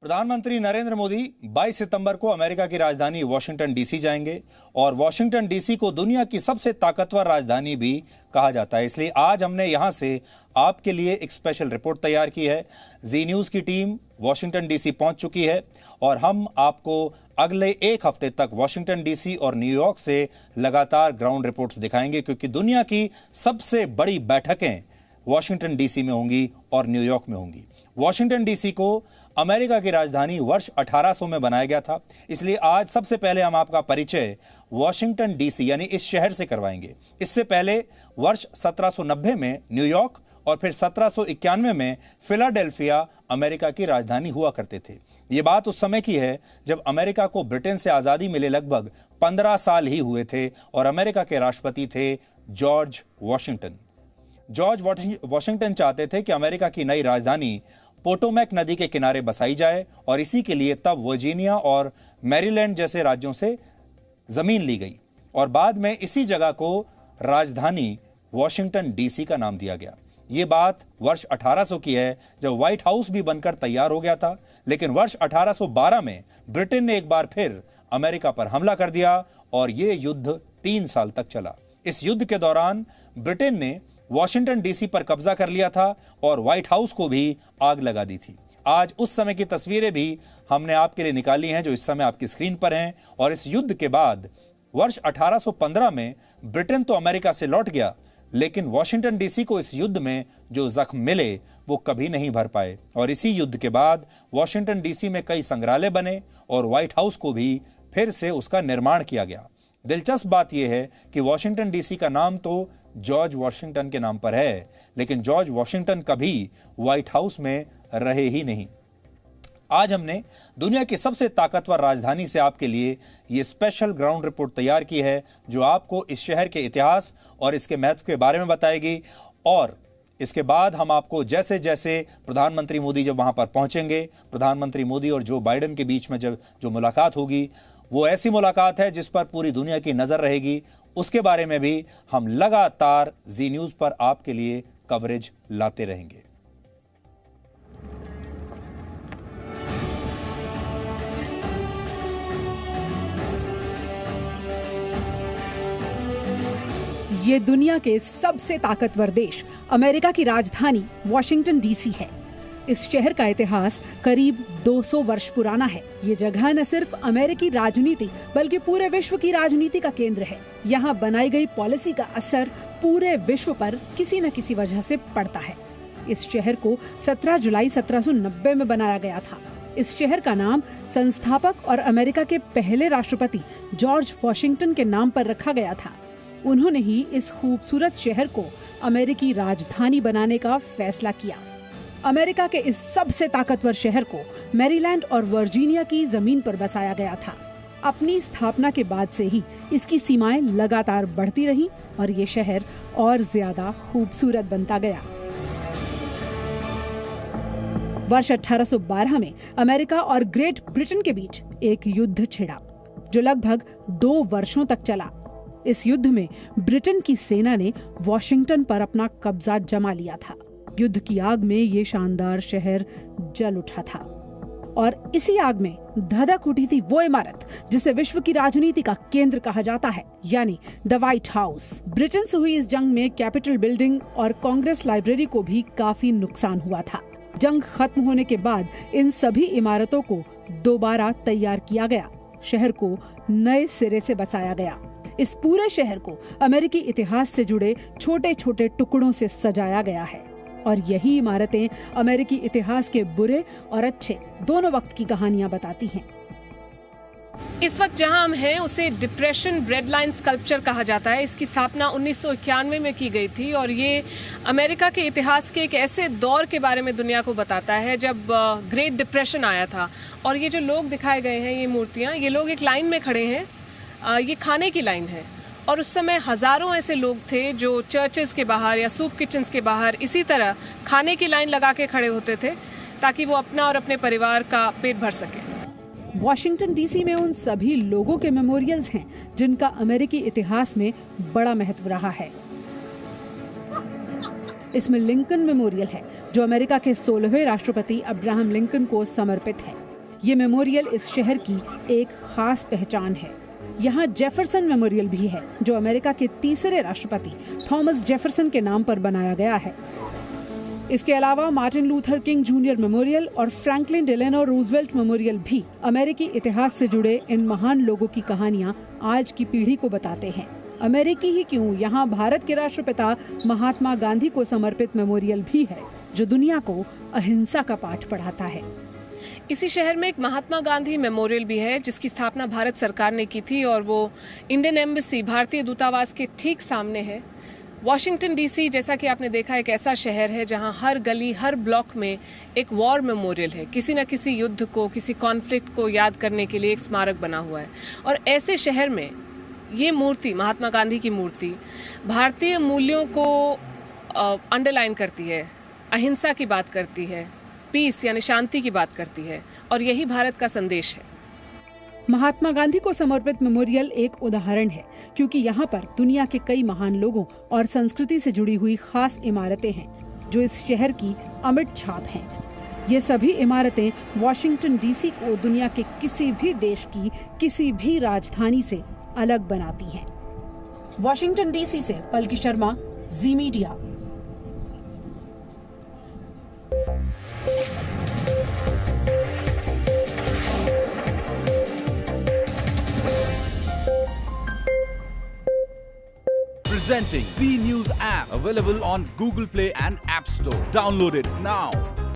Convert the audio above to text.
प्रधानमंत्री नरेंद्र मोदी 22 सितंबर को अमेरिका की राजधानी वॉशिंगटन डीसी जाएंगे और वॉशिंगटन डीसी को दुनिया की सबसे ताकतवर राजधानी भी कहा जाता है। इसलिए आज हमने यहां से आपके लिए एक स्पेशल रिपोर्ट तैयार की है। जी न्यूज की टीम वॉशिंगटन डीसी पहुंच चुकी है और हम आपको अगले एक हफ्ते तक वॉशिंगटन डीसी और न्यूयॉर्क से लगातार ग्राउंड रिपोर्ट्स दिखाएंगे, क्योंकि दुनिया की सबसे बड़ी बैठकें वॉशिंगटन डीसी में होंगी और न्यूयॉर्क में होंगी। वॉशिंगटन डीसी को अमेरिका की राजधानी वर्ष 1800 में बनाया गया था। इसलिए आज सबसे पहले हम आपका परिचय वॉशिंगटन डीसी यानी इस शहर से करवाएंगे। इससे पहले वर्ष 1790 में न्यूयॉर्क और फिर 1791 में फिलाडेल्फिया अमेरिका की राजधानी हुआ करते थे। ये बात उस समय की है जब अमेरिका को ब्रिटेन से आजादी मिले लगभग 15 साल ही हुए थे और अमेरिका के राष्ट्रपति थे जॉर्ज वॉशिंगटन। जॉर्ज वॉशिंगटन चाहते थे कि अमेरिका की नई राजधानी पोटोमैक नदी के किनारे बसाई जाए और इसी के लिए तब वर्जीनिया और मैरीलैंड जैसे राज्यों से जमीन ली गई और बाद में इसी जगह को राजधानी वॉशिंगटन डीसी का नाम दिया गया। यह बात वर्ष 1800 की है जब व्हाइट हाउस भी बनकर तैयार हो गया था, लेकिन वर्ष 1812 में ब्रिटेन ने एक बार फिर अमेरिका पर हमला कर दिया और यह युद्ध 3 साल तक चला। इस युद्ध के दौरान ब्रिटेन ने वॉशिंगटन डीसी पर कब्जा कर लिया था और व्हाइट हाउस को भी आग लगा दी थी। आज उस समय की तस्वीरें भी हमने आपके लिए निकाली हैं जो इस समय आपकी स्क्रीन पर हैं। और इस युद्ध के बाद वर्ष 1815 में ब्रिटेन तो अमेरिका से लौट गया, लेकिन वॉशिंगटन डीसी को इस युद्ध में जो जख्म मिले वो कभी नहीं भर पाए और इसी युद्ध के बाद वॉशिंगटन डीसी में कई संग्रहालय बने और व्हाइट हाउस को भी फिर से उसका निर्माण किया गया। दिलचस्प बात यह है कि वॉशिंगटन डीसी का नाम तो जॉर्ज वॉशिंगटन के नाम पर है, लेकिन जॉर्ज वॉशिंगटन कभी व्हाइट हाउस में रहे ही नहीं। आज हमने दुनिया की सबसे ताकतवर राजधानी से आपके लिए ये स्पेशल ग्राउंड रिपोर्ट तैयार की है जो आपको इस शहर के इतिहास और इसके महत्व के बारे में बताएगी। और इसके बाद हम आपको जैसे जैसे प्रधानमंत्री मोदी जब वहां पर पहुंचेंगे, प्रधानमंत्री मोदी और जो बाइडेन के बीच में जो मुलाकात होगी वो ऐसी मुलाकात है जिस पर पूरी दुनिया की नजर रहेगी, उसके बारे में भी हम लगातार जी न्यूज पर आपके लिए कवरेज लाते रहेंगे। ये दुनिया के सबसे ताकतवर देश अमेरिका की राजधानी वॉशिंगटन डीसी है। इस शहर का इतिहास करीब 200 वर्ष पुराना है। ये जगह न सिर्फ अमेरिकी राजनीति बल्कि पूरे विश्व की राजनीति का केंद्र है। यहाँ बनाई गई पॉलिसी का असर पूरे विश्व पर किसी न किसी वजह से पड़ता है। इस शहर को 17 जुलाई 1790 में बनाया गया था। इस शहर का नाम संस्थापक और अमेरिका के पहले राष्ट्रपति जॉर्ज वॉशिंगटन के नाम पर रखा गया था। उन्होंने ही इस खूबसूरत शहर को अमेरिकी राजधानी बनाने का फैसला किया। अमेरिका के इस सबसे ताकतवर शहर को मैरीलैंड और वर्जीनिया की जमीन पर बसाया गया था। अपनी स्थापना के बाद से ही इसकी सीमाएं लगातार बढ़ती रहीं और ये शहर और ज्यादा खूबसूरत बनता गया। वर्ष 1812 में अमेरिका और ग्रेट ब्रिटेन के बीच एक युद्ध छिड़ा जो लगभग 2 वर्षों तक चला। इस युद्ध में ब्रिटेन की सेना ने वॉशिंगटन पर अपना कब्जा जमा लिया था। युद्ध की आग में ये शानदार शहर जल उठा था और इसी आग में धधक उठी थी वो इमारत जिसे विश्व की राजनीति का केंद्र कहा जाता है, यानी द व्हाइट हाउस। ब्रिटेन से हुई इस जंग में कैपिटल बिल्डिंग और कांग्रेस लाइब्रेरी को भी काफी नुकसान हुआ था। जंग खत्म होने के बाद इन सभी इमारतों को दोबारा तैयार किया गया। शहर को नए सिरे से बसाया गया। इस पूरे शहर को अमेरिकी इतिहास से जुड़े छोटे छोटे टुकड़ों से सजाया गया है और यही इमारतें अमेरिकी इतिहास के बुरे और अच्छे दोनों वक्त की कहानियां बताती हैं। इस वक्त जहां हम हैं उसे डिप्रेशन ब्रेड लाइन स्कल्पचर कहा जाता है। इसकी स्थापना 1991 में की गई थी और ये अमेरिका के इतिहास के एक ऐसे दौर के बारे में दुनिया को बताता है जब ग्रेट डिप्रेशन आया था। और ये जो लोग दिखाए गए हैं, ये मूर्तियां, ये लोग एक लाइन में खड़े हैं। ये खाने की लाइन है और उस समय हजारों ऐसे लोग थे जो चर्चेस के बाहर या सूप किचन्स के बाहर इसी तरह खाने की लाइन लगा के खड़े होते थे ताकि वो अपना और अपने परिवार का पेट भर सके। वॉशिंगटन डीसी में उन सभी लोगों के मेमोरियल्स हैं जिनका अमेरिकी इतिहास में बड़ा महत्व रहा है। इसमें लिंकन मेमोरियल है जो अमेरिका के 16वें राष्ट्रपति अब्राहम लिंकन को समर्पित है। ये मेमोरियल इस शहर की एक खास पहचान है। यहाँ जेफरसन मेमोरियल भी है, जो अमेरिका के तीसरे राष्ट्रपति थॉमस जेफरसन के नाम पर बनाया गया है। इसके अलावा Martin Luther king junior memorial और फ्रैंकलिन डेलेनो रूजवेल्ट मेमोरियल भी अमेरिकी इतिहास से जुड़े इन महान लोगों की कहानियां आज की पीढ़ी को बताते हैं। अमेरिकी ही क्यों, यहाँ भारत के राष्ट्रपिता महात्मा गांधी को समर्पित मेमोरियल भी है, जो दुनिया को अहिंसा का पाठ पढ़ाता है। इसी शहर में एक महात्मा गांधी मेमोरियल भी है, जिसकी स्थापना भारत सरकार ने की थी और वो इंडियन एम्बेसी, भारतीय दूतावास के ठीक सामने है। वॉशिंगटन डीसी, जैसा कि आपने देखा, एक ऐसा शहर है जहां हर गली, हर ब्लॉक में एक वॉर मेमोरियल है। किसी न किसी युद्ध को, किसी कॉन्फ्लिक्ट को याद करने के लिए एक स्मारक बना हुआ है। और ऐसे शहर में ये मूर्ति, महात्मा गांधी की मूर्ति, भारतीय मूल्यों को अंडरलाइन करती है, अहिंसा की बात करती है, पीस यानी शांति की बात करती है, और यही भारत का संदेश है। महात्मा गांधी को समर्पित मेमोरियल एक उदाहरण है, क्योंकि यहाँ पर दुनिया के कई महान लोगों और संस्कृति से जुड़ी हुई खास इमारतें हैं, जो इस शहर की अमिट छाप हैं। ये सभी इमारतें वॉशिंगटन डीसी को दुनिया के किसी भी देश की किसी भी राजधानी से अलग बनाती हैं। वॉशिंगटन डीसी से पलकी शर्मा, जी media. Presenting B News app, available on Google Play and App Store. Download it now.